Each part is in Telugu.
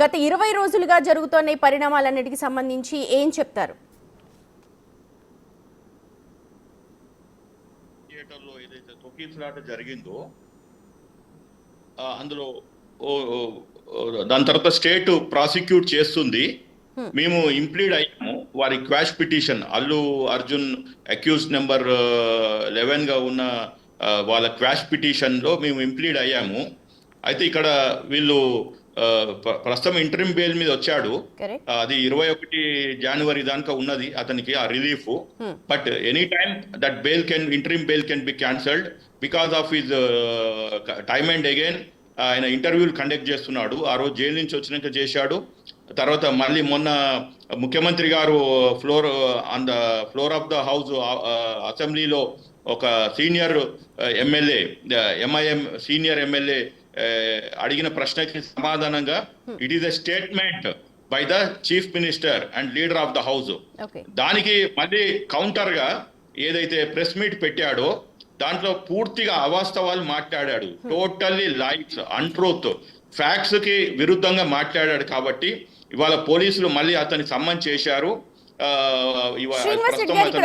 గత 20 రోజులుగా జరుగుతున్న ఈ పరిణామాలన్నిటికి సంబంధించి ఏం చెప్తారు? థియేటర్లో ఏదైతే తొక్కిసలాట జరిగిందో అందులో దాని తర్వాత స్టేట్ ప్రాసిక్యూట్ చేస్తుంది. మేము ఇంప్లీడ్ అయ్యాము. వారి quash petition Allu Arjun accused number 11 గా ఉన్న వాళ్ళ క్వాష్ పిటిషన్ లో మేము ఇంప్లీడ్ అయ్యాము. అయితే ఇక్కడ వీళ్ళు ప్రస్తుతం ఇంటరిమ్ బెయిల్ మీద వచ్చాడు. అది 21 జనవరి దాకా ఉన్నది అతనికి ఆ relief. But any time that interim bail can be cancelled because of his time and again ఆయన ఇంటర్వ్యూలు కండక్ట్ చేస్తున్నాడు. ఆ రోజు జైలు నుంచి వచ్చినాక చేశాడు. తర్వాత మళ్ళీ మొన్న ముఖ్యమంత్రి గారు ఫ్లోర్ ఆఫ్ ద హౌస్ అసెంబ్లీలో ఒక senior MLA MIM senior MLA అడిగిన ప్రశ్నకి సమాధానంగా it is a statement by the chief minister and leader of the house. దానికి మళ్ళీ కౌంటర్ గా ఏదైతే ప్రెస్ మీట్ పెట్టాడో దాంట్లో పూర్తిగా అవాస్తవాలు మాట్లాడాడు. టోటల్లీ లైస్, అన్ట్రూత్, ఫ్యాక్ట్స్ కి విరుద్ధంగా మాట్లాడాడు. కాబట్టి ఇవాళ పోలీసులు మళ్ళీ అతన్ని సమ్మన్ చేశారు.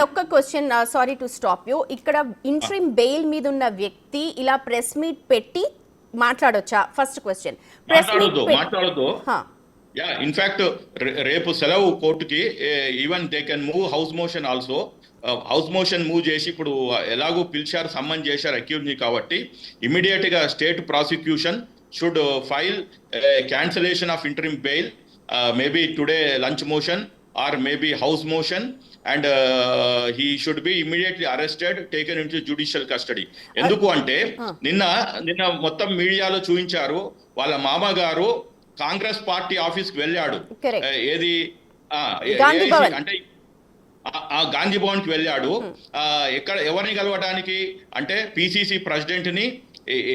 ఒక్క question, sorry to stop you. ఇక్కడ ఇంటరిమ్ బెయిల్ మీద ఉన్న వ్యక్తి ఇలా ప్రెస్ మీట్ పెట్టి మాట్లాడొచ్చా? First question. మాట్లాడొద్దు. యా, ఇన్ఫాక్ట్ రేపు సెలవు కోర్టుకి. Even they can move house motion also. House motion move చేసి ఇప్పుడు ఎలాగో పిలిచారు, సమ్మన్ చేశారు అక్యూజ్ ని. కాబట్టి ఇమీడియట్ గా state prosecution should file cancellation of interim bail, maybe today lunch motion or maybe house motion, and he should be immediately arrested, taken into judicial custody. ఎందుకు అంటే నిన్న మొత్తం మీడియాలో చూపించారు వాళ్ళ మామగారు కాంగ్రెస్ పార్టీ ఆఫీస్కి వెళ్ళాడు. ఏది అంటే గాంధీ భవన్ కి వెళ్ళాడు. ఎక్కడ ఎవరిని కలవడానికి అంటే పిసిసి ప్రెసిడెంట్ ని,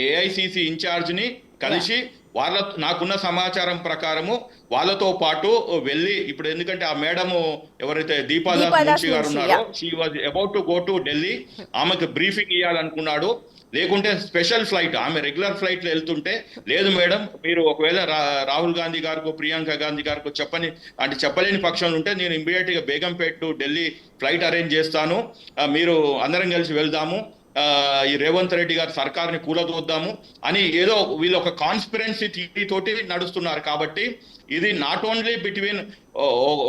ఏఐసిసి ఇన్ఛార్జ్ ని కలిసి నాకున్న సమాచారం ప్రకారము వాళ్ళతో పాటు వెళ్ళి, ఇప్పుడు ఎందుకంటే ఆ మేడము ఎవరైతే దీపాదాస్ మున్షి గారు ఉన్నారో she was about to go to Delhi. ఆమెకు బ్రీఫింగ్ ఇవ్వాలనుకున్నాడు. లేకుంటే స్పెషల్ ఫ్లైట్, ఆమె రెగ్యులర్ ఫ్లైట్ లో వెళ్తుంటే లేదు మేడం మీరు ఒకవేళ రాహుల్ గాంధీ గారికో ప్రియాంక గాంధీ గారికో చెప్పలేని పక్షంలో ఉంటే నేను ఇమ్మీడియట్ గా Begumpet to Delhi flight arrange చేస్తాను, మీరు అందరం కలిసి వెళ్దాము, ఈ రేవంత్ రెడ్డి గారి సర్కార్ని కూలదోద్దాము అని ఏదో వీళ్ళు ఒక కాన్స్పిరెన్సీ థియరీ తోటి నడుస్తున్నారు. కాబట్టి ఇది నాట్ ఓన్లీ బిట్వీన్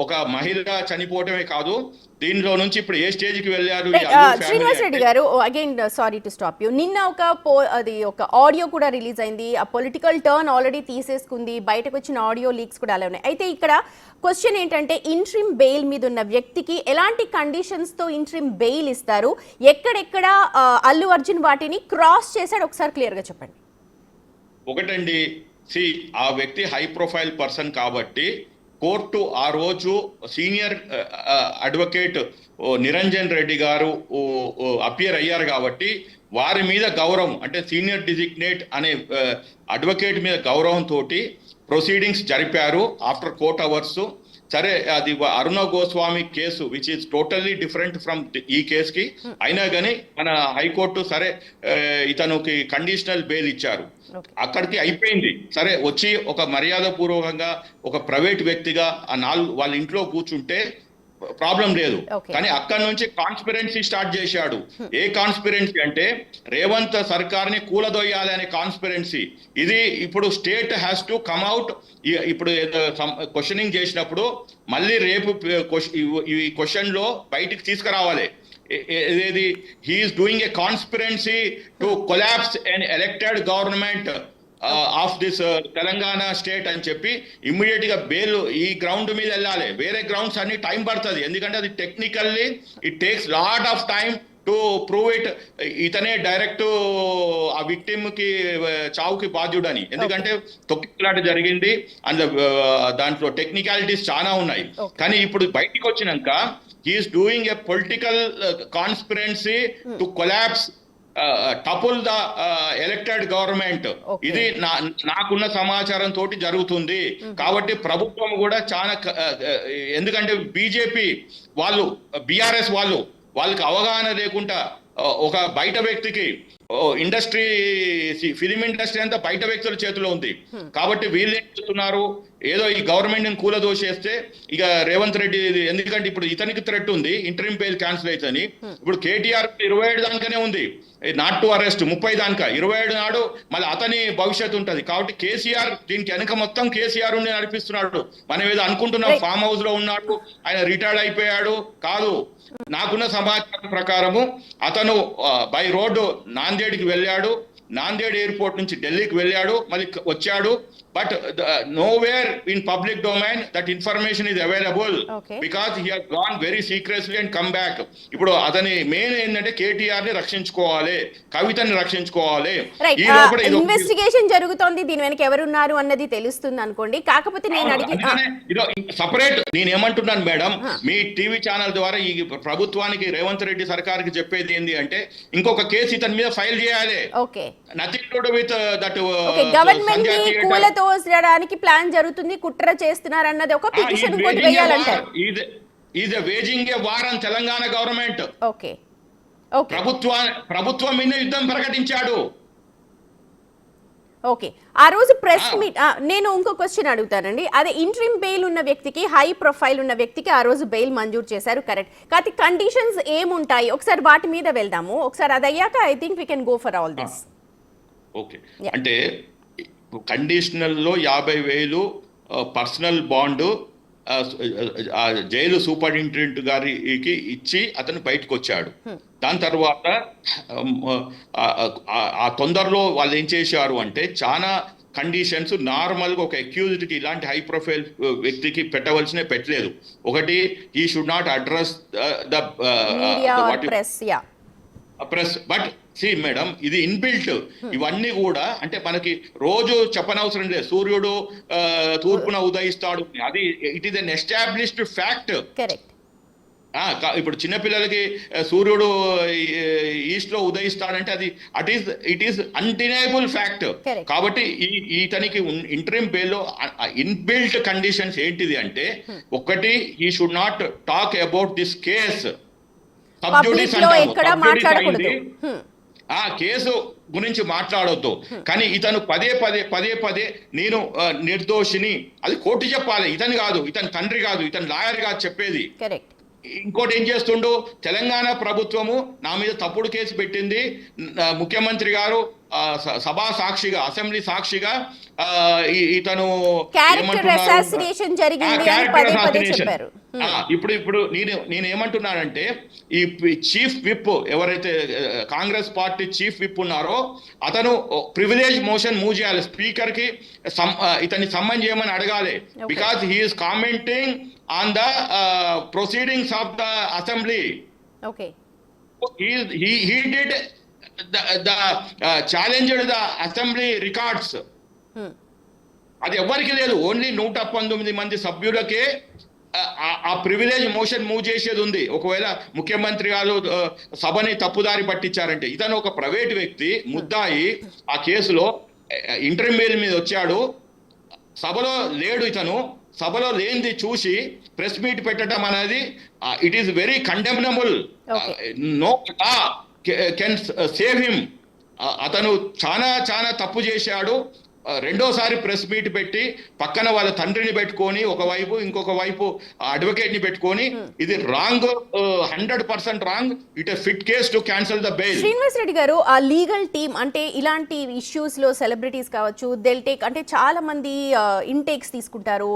ఒక మహిళ చనిపోవటమే కాదు, దీనిలో నుంచి ఇప్పుడు ఏ స్టేజ్ కి వెళ్ళారు. శ్రీనివాస్ రెడ్డి గారు, again sorry to stop you. నిన్న ఒక ఆడియో కూడా రిలీజ్ అయింది. ఆ పొలిటికల్ టర్న్ ఆల్రెడీ తీసేసుకుంది. బయటకు వచ్చిన ఆడియో లీక్స్ కూడా అలా ఉన్నాయి. అయితే ఇక్కడ క్వశ్చన్ ఏంటంటే ఇంటరిమ్ బెయిల్ మీద ఉన్న వ్యక్తికి ఎలాంటి కండిషన్స్ తో ఇంటరిమ్ బెయిల్ ఇస్తారు? ఎక్కడెక్కడ అల్లు అర్జున్ వాటిని క్రాస్ చేశాడు? ఒకసారి క్లియర్ గా చెప్పండి. ఒకటండి, ఆ వ్యక్తి హై ప్రొఫైల్ పర్సన్ కాబట్టి కోర్టు ఆ రోజు సీనియర్ అడ్వకేట్ నిరంజన్ రెడ్డి గారు అపియర్ అయ్యారు కాబట్టి వారి మీద గౌరవం, అంటే సీనియర్ డిజిగ్నేట్ అనే అడ్వకేట్ మీద గౌరవంతో ప్రొసీడింగ్స్ జరిపారు ఆఫ్టర్ కోర్ట్ అవర్స్. సరే, అది Aruna Goswami case which is totally different from ఈ కేసుకి. అయినా కానీ మన హైకోర్టు సరే ఇతనికి కండిషనల్ బెయిల్ ఇచ్చారు. అక్కడికి అయిపోయింది. సరే, వచ్చి ఒక మర్యాద పూర్వకంగా ఒక ప్రైవేట్ వ్యక్తిగా వాళ్ళ ఇంట్లో కూర్చుంటే ప్రాబ్లం లేదు. కానీ అక్కడి నుంచి కాన్స్పిరెన్సీ స్టార్ట్ చేశాడు. ఏ కాన్స్పిరెన్సీ అంటే రేవంత్ సర్కార్ ని కూలదొయ్యాలి అనే కాన్స్పిరెన్సీ. ఇది ఇప్పుడు state has to come out. ఇప్పుడు క్వశ్చనింగ్ చేసినప్పుడు మళ్ళీ రేపు ఈ క్వశ్చన్ లో బయటికి తీసుకురావాలి. ఏది he is doing a conspiracy to collapse an elected government of this Telangana state అని చెప్పి ఇమ్మీడియట్ గా బెయిల్ ఈ గ్రౌండ్ మీద వెళ్ళాలి. వేరే గ్రౌండ్స్ అన్ని టైం పడుతుంది, ఎందుకంటే అది technically it takes lot of time to prove it. ఇతనే డైరెక్ట్ ఆ విక్టిమ్ కి చావుకి బాధ్యుడని, ఎందుకంటే తొక్కిలాట జరిగింది అందులో దాంట్లో టెక్నికాలిటీస్ చాలా ఉన్నాయి. కానీ ఇప్పుడు బయటికి వచ్చినాక he is doing a political conspiracy to collapse topple the elected government. ఇది నాకున్న సమాచారం తోటి జరుగుతుంది. కాబట్టి ప్రభుత్వం కూడా చాలా, ఎందుకంటే బీజేపీ వాళ్ళు, బీఆర్ఎస్ వాళ్ళకి అవగాహన లేకుండా ఒక బయట వ్యక్తికి ఇండస్ట్రీ ఫిలిం ఇండస్ట్రీ అంతా బయట వ్యక్తుల చేతిలో ఉంది. కాబట్టి వీళ్ళు ఏం చేస్తున్నారు, ఏదో ఈ గవర్నమెంట్ కూలదోసేస్తే ఇక రేవంత్ రెడ్డి, ఎందుకంటే ఇప్పుడు ఇతనికి థ్రెట్ ఉంది ఇంటరిమ్ బెయిల్ క్యాన్సిల్ అవుతుంది. ఇప్పుడు కేటీఆర్ 27 దానికనే ఉంది నాట్ టు అరెస్ట్, 30 దానిక 27 నాడు మళ్ళీ అతని భవిష్యత్తు ఉంటది. కాబట్టి కేసీఆర్ దీనికి వెనక మొత్తం కేసీఆర్ ఉండి నడిపిస్తున్నాడు. మనం ఏదో అనుకుంటున్నాం ఫామ్ హౌస్ లో ఉన్నాడు, ఆయన రిటైర్డ్ అయిపోయాడు, కాదు. నాకున్న సమాచారం ప్రకారము అతను బై రోడ్డు నాందేడ్కి వెళ్ళాడు, నాందేడ్ ఎయిర్పోర్ట్ నుంచి ఢిల్లీకి వెళ్ళాడు, మళ్ళీ వచ్చాడు. But nowhere in public domain that information is available because he has gone very secretly and come back. ఇప్పుడు అతని మెయిన్ ఏంటంటే కేటీఆర్ ని రక్షించుకోవాలి, కవితని రక్షించుకోవాలి. ఇన్వెస్టిగేషన్ జరుగుతోంది, దీని వెనక ఎవరున్నారు అన్నది తెలుస్తుంది అనుకోండి. కాకపోతే నేను సపరేట్ నేను ఏమంటున్నాను మేడం, మీ టీవీ ఛానల్ ద్వారా ఈ ప్రభుత్వానికి రేవంత్ రెడ్డి సర్కార్కి చెప్పేది ఏంటి అంటే ఇంకొక కేసు ఇతని మీద ఫైల్ చేయాలి. Nothing to do with that government ని కూలతోసడానికి ప్లాన్ జరుగుతుంది, కుట్ర చేస్తున్నారు అన్నది ఒక పిటిషన్ కోర్టు వేయాలంటారు. Is waging a war on Telangana government. Okay ప్రభుత్వం మీద యుద్ధం ప్రకటించాడు. ఓకే, ఆ రోజు ప్రెస్ మీట్, నేను ఇంకో క్వశ్చన్ అడుగుతానండి. అదే ఇంటరిమ్ బెయిల్ ఉన్న వ్యక్తికి, హై ప్రొఫైల్ ఉన్న వ్యక్తికి ఆ రోజు బెయిల్ మంజూరు చేశారు, కరెక్ట్. కాకపోతే కండిషన్స్ ఏముంటాయి ఒకసారి వాటి మీద వెళ్దాము. ఒకసారి అది అయ్యాక I think we can go for all this. Okay, అంటే కండిషనల్లో 50,000 పర్సనల్ బాండ్ జైలు సూపరింటెండెంట్ గారికి ఇచ్చి అతను బయటకు వచ్చాడు. దాని తర్వాత ఆ తొందరలో వాళ్ళు ఏం చేశారు అంటే చాలా కండిషన్స్ నార్మల్గా ఒక అక్యూజ్డ్కి ఇలాంటి హై ప్రొఫైల్ వ్యక్తికి పెట్టలేదు. ఒకటి, he should not address the press. But see madam, ఇది ఇన్బిల్ట్. ఇవన్నీ కూడా అంటే మనకి రోజు చెప్పనవసరం లేదు, సూర్యుడు తూర్పున ఉదయిస్తాడు, అది it is an established fact. ఇప్పుడు చిన్నపిల్లలకి సూర్యుడు ఈస్ట్ లో ఉదయిస్తాడంటే అది ఇట్ ఈస్ అన్డినైబుల్ ఫ్యాక్ట్. కాబట్టి ఇతనికి ఇంటరిమ్ బెయిల్ లో ఇన్బిల్ట్ కండిషన్స్ ఏంటిది అంటే, ఒకటి, he should not talk about this case. ఆ కేసు గురించి మాట్లాడొద్దు. కానీ ఇతను పదే నేను నిర్దోషిని, అది కోర్టు చెప్పాలి, ఇతను కాదు, ఇతని తండ్రి కాదు, ఇతని లాయర్ కాదు చెప్పేది. ఇంకోటి ఏం చేస్తుండు, తెలంగాణ ప్రభుత్వము నా మీద తప్పుడు కేసు పెట్టింది, ముఖ్యమంత్రి గారు సభా సాక్షిగా, అసెంబ్లీ సాక్షిగా ఇతను ఇప్పుడు నేను ఏమంటున్నానంటే, ఈ చీఫ్ విప్ ఎవరైతే కాంగ్రెస్ పార్టీ చీఫ్ విప్ ఉన్నారో అతను ప్రివిలేజ్ మోషన్ మూవ్ చేయాలి, స్పీకర్ కి ఇతన్ని సమ్మన్ చేయమని అడగాలి. Because he is commenting on the proceedings of the assembly. Okay. He did the challenged the assembly records. అది ఎవరికి లేదు, ఓన్లీ 119 మంది సభ్యులకే ఆ ప్రివిలేజ్ మోషన్ మూవ్ చేసేది ఉంది. ఒకవేళ ముఖ్యమంత్రి గారు సభని తప్పుదారి పట్టించారంటే, ఇతను ఒక ప్రైవేట్ వ్యక్తి ముద్దాయి ఆ కేసులో ఇంటరిమ్ బెయిల్ మీద వచ్చాడు, సభలో లేడు, ఇతను సభలో లేనిది చూసి ప్రెస్ మీట్ పెట్టడం అనేది it is very condemnable. No law can save him. అతను చాలా తప్పు చేశాడు. రెండోసారి ప్రెస్ మీట్ పెట్టి పక్కన వాళ్ళ తండ్రిని పెట్టుకొని ఒకవైపు, ఇంకొక వైపు అడ్వకేట్ ని పెట్టుకొని, ఇది wrong, 100% wrong. It fit case to cancel the bail. Srinivas Reddy గారు, ఆ లీగల్ టీమ్ అంటే ఇలాంటి ఇష్యూస్ లో సెలబ్రిటీస్ కావచ్చు, దెల్ టేక్, అంటే చాలా మంది ఇంటేక్స్ తీసుకుంటారు,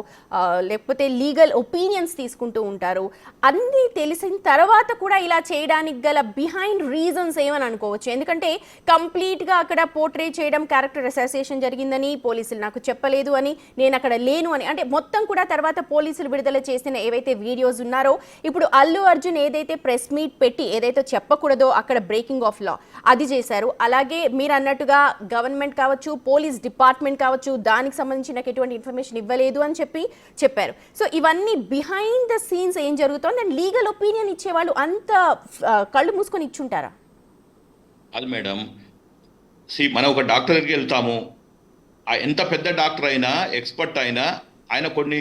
లేకపోతే లీగల్ ఒపీనియన్స్ తీసుకుంటూ ఉంటారు. అన్ని తెలిసిన తర్వాత కూడా ఇలా చేయడానికి గల బిహైండ్ రీజన్స్ ఏమని అనుకోవచ్చు? ఎందుకంటే కంప్లీట్ గా అక్కడ పోర్ట్రే చేయడం, క్యారెక్టర్ అసోసియేషన్ జరిగిందని, పోలీసులు నాకు చెప్పలేదు అని, నేను అక్కడ లేను అని, అంటే మొత్తం కూడా తర్వాత పోలీసులు విడుదల చేసిన ఏవైతే వీడియోస్ ఉన్నారో, ఇప్పుడు అల్లు అర్జున్ ఏదైతే ప్రెస్ మీట్ పెట్టి ఏదైతే చెప్పకూడదో అక్కడ బ్రేకింగ్ ఆఫ్ లా అది చేశారు. అలాగే మీరు అన్నట్టుగా గవర్నమెంట్ కావచ్చు, పోలీస్ డిపార్ట్మెంట్ కావచ్చు, దానికి సంబంధించిన ఎటువంటి ఇన్ఫర్మేషన్ ఇవ్వలేదు అని చెప్పారు. సో ఇవన్నీ బిహైండ్ ద సీన్స్ ఏం జరుగుతుంది, అండ్ లీగల్ ఒపీనియన్ ఇచ్చేవాళ్ళు అంత కళ్ళు మూసుకొని ఇచ్చుంటారా? అది మేడం, మనం ఒక డాక్టర్ దగ్గరికి వెళ్తాము, ఎంత పెద్ద డాక్టర్ అయినా, ఎక్స్పర్ట్ అయినా, ఆయన కొన్ని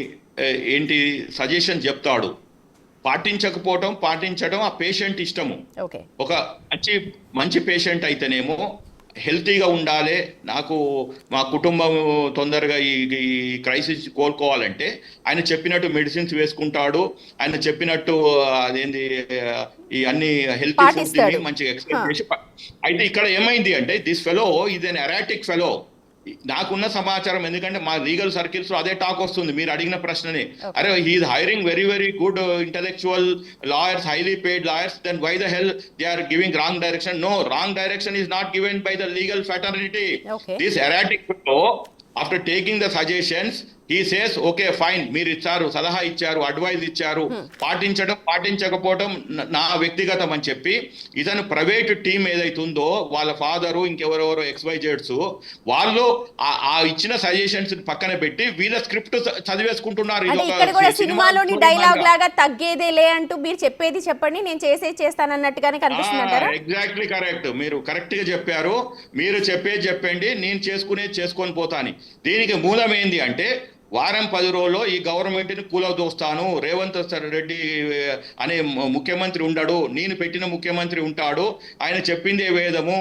ఏంటి సజెషన్ చెప్తాడు. పాటించడం ఆ పేషెంట్ ఇష్టము. ఓకే. ఒక మంచి పేషెంట్ అయితేనేమో హెల్తీగా ఉండాలి, నాకు మా కుటుంబం తొందరగా ఈ క్రైసిస్ కోలుకోవాలంటే ఆయన చెప్పినట్టు మెడిసిన్స్ వేసుకుంటాడు, ఆయన చెప్పినట్టు అదేంది ఈ అన్ని హెల్తీ ఫుడ్ తిని మంచిగా ఎక్సర్సైజ్ చేసి అయితే ఇక్కడ ఏమైంది అంటే this fellow is an erratic fellow. నాకున్న సమాచారం, ఎందుకంటే మా లీగల్ సర్కిల్స్ లో అదే టాక్ వస్తుంది మీరు అడిగిన ప్రశ్నని. అరే he is hiring very good intellectual lawyers, highly paid lawyers, then why the hell they are giving wrong direction? No, wrong direction is not given by the legal fraternity. This erratic fellow after taking the suggestions he says okay fine, మీరు ఇచ్చారు, సలహా ఇచ్చారు, అడ్వైజ్ ఇచ్చారు, పాటించకపోవడం నా వ్యక్తిగతం అని చెప్పి ఇతను ప్రైవేట్ టీం ఏదైతుందో వాళ్ళ ఫాదరు ఇంకెవరెవరో XYZs వాళ్ళు ఆ ఇచ్చిన సజెషన్స్ పక్కన పెట్టి వీళ్ళ స్క్రిప్ట్ చదివేసుకుంటున్నారు. ఇక్కడ కూడా సినిమాలోని డైలాగ్ లాగా తగ్గేదేలే అంటూ మీరు చెప్పేది చెప్పండి, నేను చేస్తానన్నట్టుగానే కనిపిస్తుందంటారా? ఎగ్జాక్ట్లీ కరెక్ట్, మీరు కరెక్ట్ గా చెప్పారు. మీరు చెప్పేది చెప్పండి, నేను చేసుకొని పోతాను. దీనికి మూలం ఏంది అంటే వారం 10 రోజుల్లో ఈ గవర్నమెంట్ని కూలదోస్తాను, రేవంత్ రెడ్డి అనే ముఖ్యమంత్రి ఉండడు, నేను పెట్టిన ముఖ్యమంత్రి ఉంటాడు, ఆయన చెప్పిందే వేదము,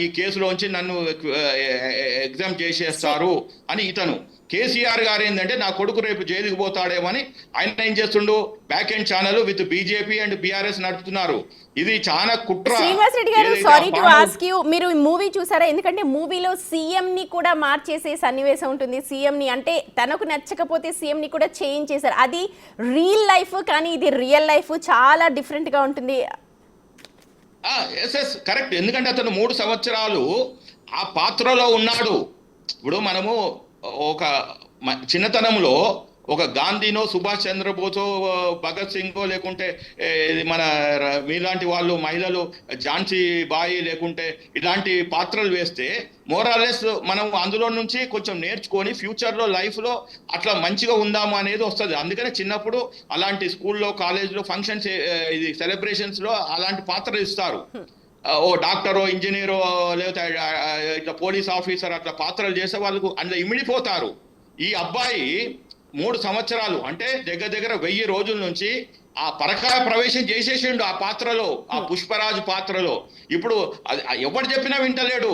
ఈ కేసులోంచి నన్ను ఎగ్జామ్ చేసేస్తారు అని ఇతను. కేసీఆర్ గారు ఏంటంటే నా కొడుకు రేపు జైలుకి పోతాడేమని ఆయన ఏం చేస్తుండు, back end channel with BJP and BRS నడుపుతున్నారు. ఇది చాలా కుట్ర. శ్రీనివాస్ రెడ్డి గారు, సారీ టు ఆస్క్ యూ, మీరు మూవీ చూసారా? ఎందుకంటే మూవీలో సీఎం ని కూడా మార్చేసే సన్నివేశం ఉంటుంది. సీఎం ని అంటే తనకు నచ్చకపోతే సీఎం ని కూడా చేంజ్ చేశారు. అది రియల్ లైఫ్, కానీ ఇది రియల్ లైఫ్ చాలా డిఫరెంట్ గా ఉంటుంది. ఎస్ కరెక్ట్, ఎందుకంటే అతను 3 సంవత్సరాలు ఆ పాత్రలో ఉన్నాడు. ఇప్పుడు మనము ఒక చిన్నతనంలో ఒక గాంధీనో, సుభాష్ చంద్రబోసో, భగత్ సింగో, లేకుంటే మన మీలాంటి వాళ్ళు మహిళలు ఝాన్సీ బాయి లేకుంటే ఇలాంటి పాత్రలు వేస్తే మోరాలెస్ మనం అందులో నుంచి కొంచెం నేర్చుకొని ఫ్యూచర్లో లైఫ్లో అట్లా మంచిగా ఉందాము అనేది వస్తుంది. అందుకనే చిన్నప్పుడు అలాంటి స్కూల్లో, కాలేజ్లో ఫంక్షన్స్, ఇది సెలబ్రేషన్స్లో అలాంటి పాత్రలు ఇస్తారు. ఓ డాక్టరో, ఇంజనీరో, లేకపోతే ఇట్లా పోలీస్ ఆఫీసర్ అట్లా పాత్రలు చేసే వాళ్ళకు అందులో ఇమిడిపోతారు. ఈ అబ్బాయి 3 సంవత్సరాలు అంటే దగ్గర 1000 రోజుల నుంచి ఆ పరకాయ ప్రవేశం చేసేసిండు ఆ పాత్రలో, ఆ పుష్పరాజు పాత్రలో. ఇప్పుడు ఎవరు చెప్పినా వింటలేడు.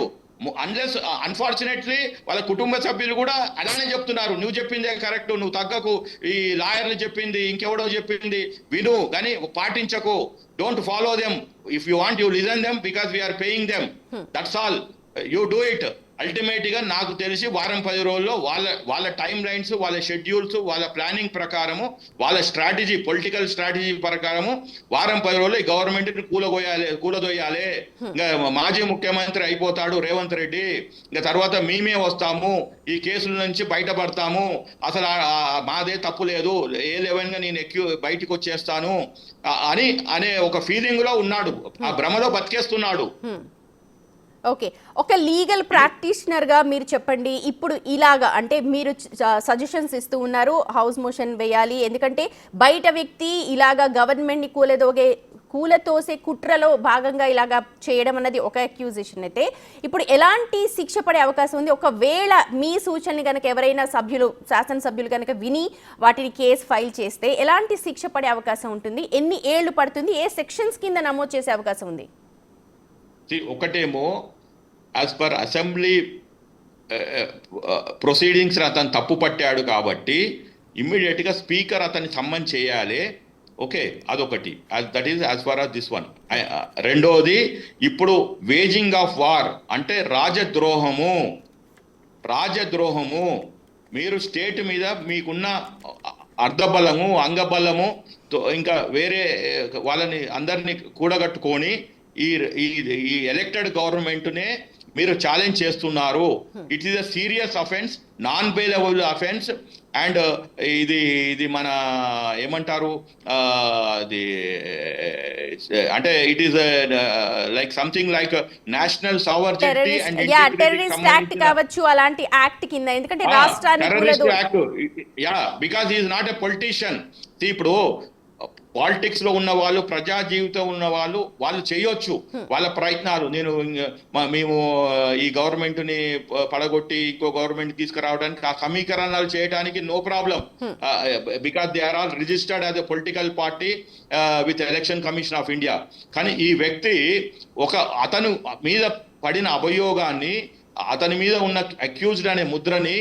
అన్లెస్ అన్ఫార్చునేట్లీ వాళ్ళ కుటుంబ సభ్యులు కూడా అలానే చెప్తున్నారు, నువ్వు చెప్పిందే కరెక్ట్, నువ్వు తగ్గకు, ఈ లాయర్లు చెప్పింది, ఇంకెవడో చెప్పింది విను కానీ పాటించకు, don't follow them, if you want you listen them because we are paying them, that's all, you do it. Ultimate గా నాకు తెలిసి వారం 10 రోజుల్లో వాళ్ళ టైం లైన్స్, వాళ్ళ షెడ్యూల్స్, వాళ్ళ ప్లానింగ్ ప్రకారము, వాళ్ళ స్ట్రాటజీ, పొలిటికల్ స్ట్రాటజీ ప్రకారము వారం 10 రోజుల్లో ఈ గవర్నమెంట్ ని కూలదొయ్యాలి. ఇంకా మాజీ ముఖ్యమంత్రి అయిపోతాడు రేవంత్ రెడ్డి, ఇంకా తర్వాత మేమే వస్తాము, ఈ కేసుల నుంచి బయటపడతాము, అసలు మాదే తప్పు లేదు, ఏ లెవెన్ గా నేను బయటికి వచ్చేస్తాను అనే ఒక ఫీలింగ్ లో ఉన్నాడు, ఆ భ్రమలో బతికేస్తున్నాడు. ఓకే, ఒక లీగల్ ప్రాక్టీషనర్ గా మీరు చెప్పండి, ఇప్పుడు ఇలాగా అంటే మీరు సజెషన్స్ ఇస్తూ ఉన్నారు హౌస్ మోషన్ వేయాలి, ఎందుకంటే బయట వ్యక్తి ఇలాగా గవర్నమెంట్ ని కూలతోసే కుట్రలో భాగంగా ఇలాగా చేయడం అన్నది ఒక అక్యూజేషన్ అయితే, ఇప్పుడు ఎలాంటి శిక్ష పడే అవకాశం ఉంది? ఒకవేళ మీ సూచనని కనుక ఎవరైనా శాసనసభ్యులు కనుక విని వాటిని కేసు ఫైల్ చేస్తే ఎలాంటి శిక్ష పడే అవకాశం ఉంటుంది? ఎన్ని ఏళ్లు పడుతుంది? ఏ సెక్షన్స్ కింద నమోదు చేసే అవకాశం ఉంది? ఒకటేమో యాజ్ పర్ అసెంబ్లీ ప్రొసీడింగ్స్ అతను తప్పు పట్టాడు కాబట్టి ఇమ్మీడియట్ గా స్పీకర్ అతన్ని సమ్మన్ చేయాలి. ఓకే, అదొకటి, that is as far as this one. రెండోది, ఇప్పుడు వేజింగ్ ఆఫ్ వార్ అంటే రాజద్రోహము. మీరు స్టేట్ మీద మీకున్న అర్ధబలము, అంగబలము, ఇంకా వేరే వాళ్ళని అందరినీ కూడగట్టుకొని ఈ ఎలక్టెడ్ గవర్నమెంట్నే మీరు ఛాలెంజ్ చేస్తున్నారు. It is a serious offence, non bailable offence. And ఇది మన ఏమంటారు, అది అంటే it is like something like national sovereignty and terrorist act కావచ్చు, అలాంటి యాక్ట్ కింద, ఎందుకంటే రాష్ట్రానికి because he is not a politician. ఇప్పుడు పాలిటిక్స్ లో ఉన్న వాళ్ళు, ప్రజా జీవితం ఉన్న వాళ్ళు చేయొచ్చు వాళ్ళ ప్రయత్నాలు. మేము ఈ గవర్నమెంట్ ని పడగొట్టి ఇంకో గవర్నమెంట్ తీసుకురావడానికి ఆ సమీకరణాలు చేయడానికి no problem, because they are all registered as a political party with election commission of India. కానీ ఈ వ్యక్తి అతను మీద పడిన అభియోగాన్ని, అతని మీద ఉన్న అక్యూజ్డ్ అనే ముద్రని,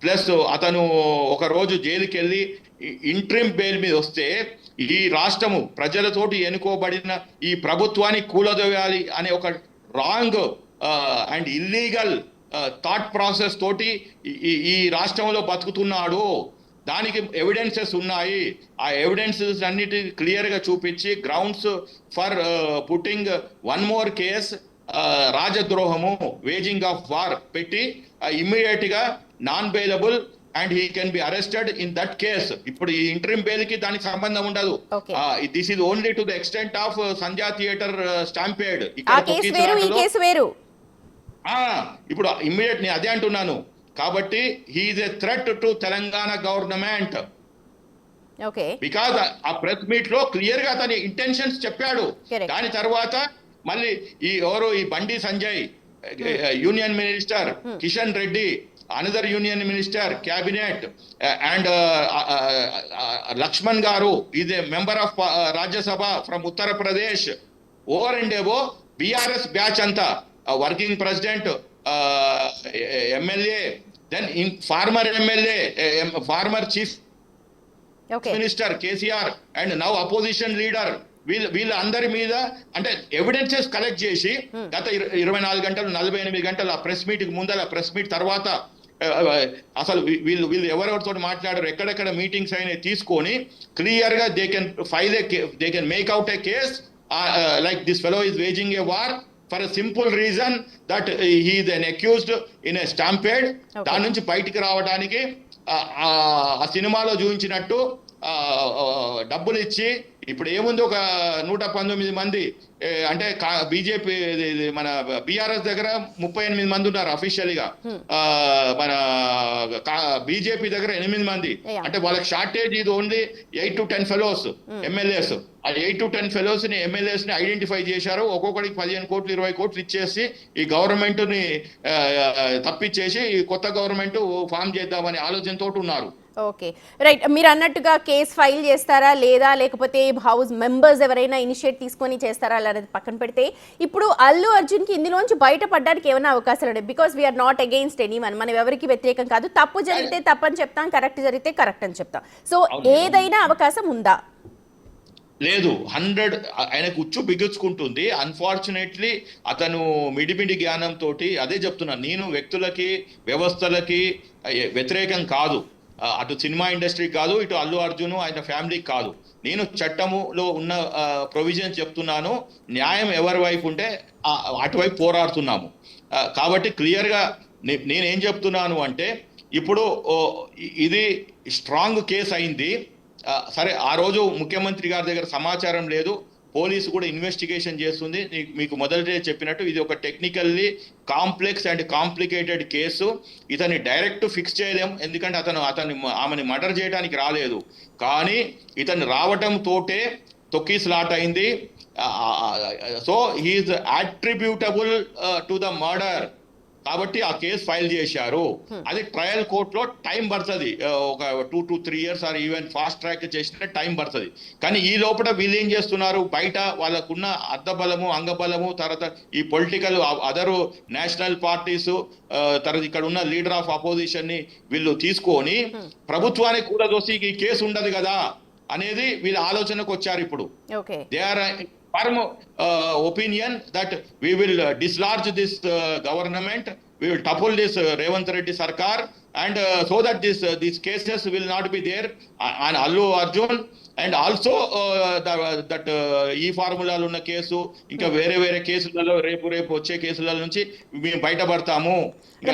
ప్లస్ అతను ఒక రోజు జైలుకి వెళ్ళి ఇంట్రిమ్ బెయిల్ మీద వస్తే ఈ రాష్ట్రము ప్రజలతోటి ఎన్నుకోబడిన ఈ ప్రభుత్వాన్ని కూలదోయాలి అనే ఒక wrong and illegal thought process తోటి ఈ రాష్ట్రంలో బతుకుతున్నాడు. దానికి ఎవిడెన్సెస్ ఉన్నాయి. ఆ ఎవిడెన్సెస్ అన్నిటి క్లియర్ గా చూపించి grounds for putting one more case, రాజద్రోహము, వేజింగ్ ఆఫ్ వార్ పెట్టి ఇమ్మీడియట్ గా non bailable and he can be arrested in that case. ఇప్పుడు ఈ ఇంటరిమ్ బెయిల్ కి దానికి సంబంధం ఉండదు. This is only to the extent of Sandhya theatre stampede. ఇప్పుడు ఇమ్మీడియట్ నేను అదే అంటున్నాను. కాబట్టి he is a threat to Telangana government. Because ఆ ప్రెస్ మీట్ లో క్లియర్ గా అతని ఇంటెన్షన్స్ చెప్పాడు. దాని తర్వాత మళ్ళీ ఈ Bandi Sanjay, union minister Kishan Reddy, another union minister cabinet, and Laxman గారు is a member of Rajya Sabha from Uttar Pradesh. Over and ఏవో బిఆర్ఎస్ బ్యాచ్ అంతా, working president, MLA, then former MLA, former chief minister KCR, and now opposition leader, వీళ్ళందరి మీద అంటే ఎవిడెన్సెస్ కలెక్ట్ చేసి గత 24 గంటలు 48 గంటలు ఆ ప్రెస్ మీట్ ముందర, ప్రెస్ మీట్ తర్వాత అసలు వీళ్ళు ఎవరెవరితో మాట్లాడారు, ఎక్కడెక్కడ మీటింగ్స్ అయినా తీసుకొని క్లియర్ గా they can make out a case like this fellow is waging a war for a simple reason that he is an accused in a stampede. దాని నుంచి బయటికి రావడానికి ఆ సినిమాలో చూపించినట్టు డబ్బులు ఇచ్చి, ఇప్పుడు ఏముంది, ఒక 119 మంది అంటే బీజేపీ మన బీఆర్ఎస్ దగ్గర 38 మంది ఉన్నారు అఫీషియల్ గా, మన బీజేపీ దగ్గర 8 మంది. అంటే వాళ్ళకి షార్టేజ్ ఇది ఓన్లీ 8 to 10 ఫెలోస్ ఎమ్మెల్యేస్. ఆ 8 to 10 ఫెలోస్ ని, ఎమ్మెల్యేస్ ని ఐడెంటిఫై చేశారు. ఒక్కొక్కడికి 15 కోట్లు 20 కోట్లు ఇచ్చేసి ఈ గవర్నమెంట్ ని తప్పించేసి ఈ కొత్త గవర్నమెంట్ ఫామ్ చేద్దామనే ఆలోచనతో ఉన్నారు. Okay, right. మీరు అన్నట్టుగా కేసు ఫైల్ చేస్తారా లేదా, లేకపోతే హౌస్ మెంబర్స్ ఎవరైనా ఇనిషియేట్ తీసుకొని చేస్తారా అనేది పక్కన పెడితే, ఇప్పుడు అల్లు అర్జున్ కి ఇందులోంచి బయటపడడానికి ఏమైనా అవకాశాలు ఉన్నాయి? Because we are not against anyone, మనం ఎవరికి వ్యతిరేకం కాదు. తప్పు జరిగితే తప్పని చెప్తాం, కరెక్ట్ జరిగితే కరెక్ట్ అని చెప్తాం. సో ఏదైనా అవకాశం ఉందా? లేదు, 100 ఆయనకు ఉచ్చు బిగుచుకుంటుంది. అన్ఫార్చునేట్లీ అతను మిడిమిడి జ్ఞానంతో, అదే చెప్తున్నాను నేను, వ్యక్తులకి వ్యవస్థలకి వ్యతిరేకం కాదు, అటు సినిమా ఇండస్ట్రీకి కాదు, ఇటు అల్లు అర్జున్ ఆయన ఫ్యామిలీకి కాదు. నేను చట్టములో ఉన్న ప్రొవిజన్స్ చెప్తున్నాను. న్యాయం ఎవరి వైపు ఉంటే అటువైపు పోరాడుతున్నాము. కాబట్టి క్లియర్గా నేనేం చెప్తున్నాను అంటే, ఇప్పుడు ఇది స్ట్రాంగ్ కేసు అయింది. సరే, ఆ రోజు ముఖ్యమంత్రి గారి దగ్గర సమాచారం లేదు, పోలీసు కూడా ఇన్వెస్టిగేషన్ చేస్తుంది. మీకు మొదటే చెప్పినట్టు ఇది ఒక technically complex and complicated case. ఇతన్ని డైరెక్ట్ ఫిక్స్ చేయలేం, ఎందుకంటే ఆమెని మర్డర్ చేయడానికి రాలేదు. కానీ ఇతను రావటం తోటే తొక్కిసలాట అయింది. So he is attributable to the murder. కాబట్టి ఆ కేసు ఫైల్ చేశారు. అది ట్రయల్ కోర్టులో టైం పడుతుంది, ఒక 2 to 3 years, or even fast track చేసిన టైం పడుతుంది. కానీ ఈ లోపల వీళ్ళు ఏం చేస్తున్నారు, బయట వాళ్ళకున్న అర్ధబలము, అంగబలము, తర్వాత ఈ పొలిటికల్ అదరు నేషనల్ పార్టీస్, తర్వాత ఇక్కడ ఉన్న లీడర్ ఆఫ్ అపోజిషన్ ని వీళ్ళు తీసుకొని ప్రభుత్వానికి కూడా దోసి ఈ కేసు ఉండదు కదా అనేది వీళ్ళ ఆలోచనకు వచ్చారు. ఇప్పుడు they are firm opinion that we will dislodge this government, we will topple this Revanth Reddy Sarkar, and so that these cases will not be there on Allu Arjun, and also that ఈ ఫార్ములాలు ఉన్న కేసు, ఇంకా వేరే కేసులలో రేపు వచ్చే కేసుల నుంచి మేము బయటపడతాము.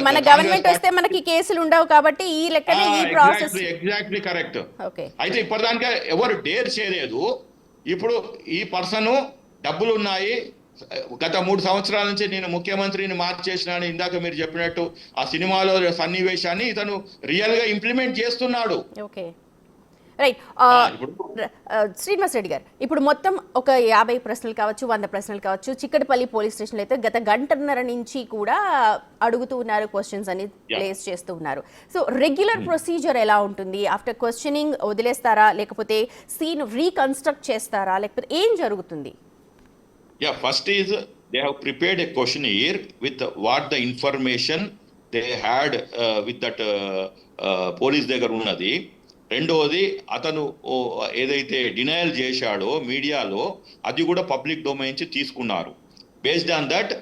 మన గవర్నమెంట్ వస్తే మనకి కేసులు ఉండవు కాబట్టి ఈ లెక్కనే ఈ ప్రాసెస్. Exactly correct. అయితే ఇప్పటిదాకా ఎవరు డేర్ చేయలేదు. ఇప్పుడు ఈ పర్సన్ డబ్బులు ఉన్నాయి, గత 3 సంవత్సరాల నుంచి నేను ముఖ్యమంత్రిని మార్చేసినాను, ఇందాక మీరు చెప్పినట్టు ఆ సినిమాలో సన్నివేశాన్ని ఇతను రియల్ గా ఇంప్లిమెంట్ చేస్తున్నాడు. Okay, right. ఇప్పుడు శ్రీనివాస్ రెడ్డి గారు, ఇప్పుడు మొత్తం ఒక 50 ప్రశ్నలు కావచ్చు, 100 ప్రశ్నలు కావచ్చు, చిక్కడపల్లి పోలీస్ స్టేషన్లో అయితే గత గంటన్నర నుంచి కూడా అడుగుతూ ఉన్నారు, క్వశ్చన్స్ అని ప్లేస్ చేస్తూ ఉన్నారు. సో రెగ్యులర్ ప్రొసీజర్ ఎలా ఉంటుంది? ఆఫ్టర్ క్వశ్చనింగ్ వదిలేస్తారా, లేకపోతే సీన్ రీకన్స్ట్రక్ట్ చేస్తారా, లేకపోతే ఏం జరుగుతుంది? first is they have prepared a questionnaire with what the information they had with that police దగ్గర ఉన్నది. రెండవది అతను ఏదైతే డినయల్ చేశాడో మీడియాలో అది కూడా పబ్లిక్ డొమైన్ నుంచి తీసుకున్నారు. Based on that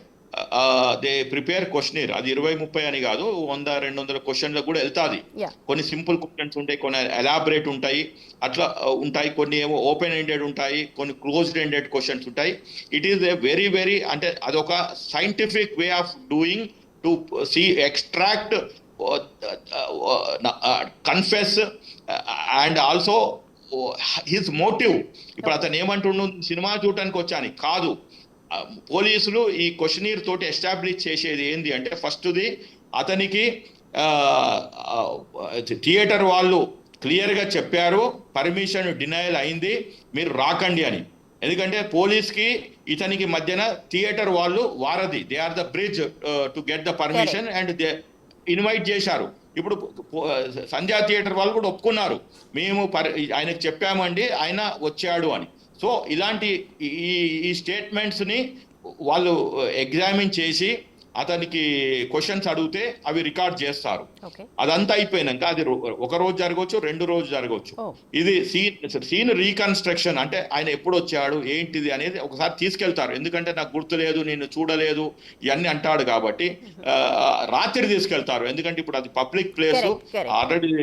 they prepare questionnaire. అది 20-30 అని కాదు, 100-200 క్వశ్చన్లకు కూడా వెళ్తాది. కొన్ని సింపుల్ క్వశ్చన్స్ ఉంటాయి, కొన్ని ఎలాబరేట్ ఉంటాయి, అట్లా ఉంటాయి. కొన్ని ఏమో ఓపెన్ ఎండెడ్ ఉంటాయి, కొన్ని క్లోజ్డ్ ఎండెడ్ క్వశ్చన్స్ ఉంటాయి. It is a very very, అంటే అదొక scientific way of doing to extract, confess and also his motive. ఇప్పుడు అతను ఏమంటుండు, సినిమా చూడటానికి వచ్చాను కాదు. పోలీసులు ఈ క్వశ్చనీర్ తోటి ఎస్టాబ్లిష్ చేసేది ఏంది అంటే, ఫస్ట్ది అతనికి థియేటర్ వాళ్ళు క్లియర్గా చెప్పారు పర్మిషన్ డినయల్ అయింది, మీరు రాకండి అని. ఎందుకంటే పోలీస్కి ఇతనికి మధ్యన థియేటర్ వాళ్ళు వారధి, they are the bridge to get the permission and they invite చేశారు. ఇప్పుడు సంధ్యా థియేటర్ వాళ్ళు కూడా ఒప్పుకున్నారు, మేము ఆయనకు చెప్పామండి, ఆయన వచ్చాడు అని. సో ఇలాంటి ఈ స్టేట్మెంట్స్ని వాళ్ళు ఎగ్జామిన్ చేసి అతనికి క్వశ్చన్స్ అడిగితే అవి రికార్డ్ చేస్తారు. అదంతా అయిపోయినాక అది ఒక రోజు జరగవచ్చు, 2 రోజులు జరగవచ్చు. ఇది సీన్ రీకన్స్ట్రక్షన్ అంటే ఆయన ఎప్పుడు వచ్చాడు ఏంటిది అనేది ఒకసారి తీసుకెళ్తారు. ఎందుకంటే నాకు గుర్తులేదు, నేను చూడలేదు ఇవన్నీ అంటాడు కాబట్టి రాత్రి తీసుకెళ్తారు. ఎందుకంటే ఇప్పుడు అది పబ్లిక్ ప్లేస్ ఆల్రెడీ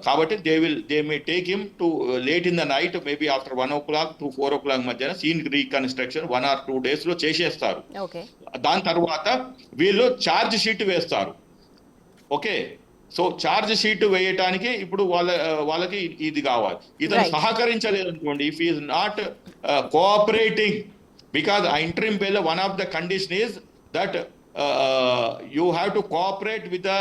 కాబట్టి they may take him to late in the night, maybe after 1 o'clock to 4 o'clock మధ్యన సీన్ రీకన్స్ట్రక్షన్ 1 or 2 days లో చేసేస్తారు. దాని తర్వాత వీళ్ళు ఛార్జ్ షీట్ వేస్తారు. ఓకే, సో ఛార్జ్ షీట్ వేయటానికి ఇప్పుడు వాళ్ళకి ఇది కావాలి. ఇతను సహకరించలేదు అనుకోండి, if is not cooperating, because ఆ interim bail one of the condition is that you have to cooperate with the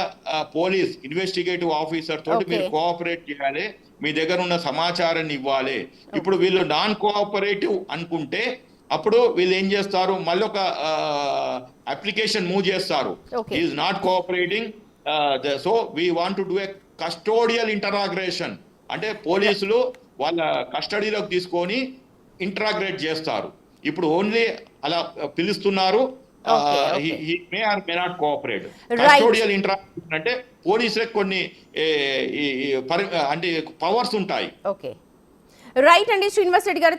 police investigative officer తోటి మీరు కోఆపరేట్ చేయాలి, మీ దగ్గర ఉన్న సమాచారాన్ని ఇవ్వాలి. ఇప్పుడు వీళ్ళు నాన్ కోఆపరేటివ్ అనుకుంటే అప్పుడు వీళ్ళు ఏం చేస్తారు, మళ్ళీ ఒక అప్లికేషన్ మూవ్ చేస్తారు, is not cooperating, so we want to do a custodial interrogation. అంటే పోలీసులు వాళ్ళ కస్టడీలోకి తీసుకొని ఇంటరాగ్రేట్ చేస్తారు. ఇప్పుడు ఓన్లీ అలా పిలుస్తున్నారు, he may or may not cooperate. Custodial interaction అంటే పోలీసులకు కొన్ని అంటే పవర్స్ ఉంటాయి. ఓకే, రైట్ అండి శ్రీనివాస్ రెడ్డి గారు.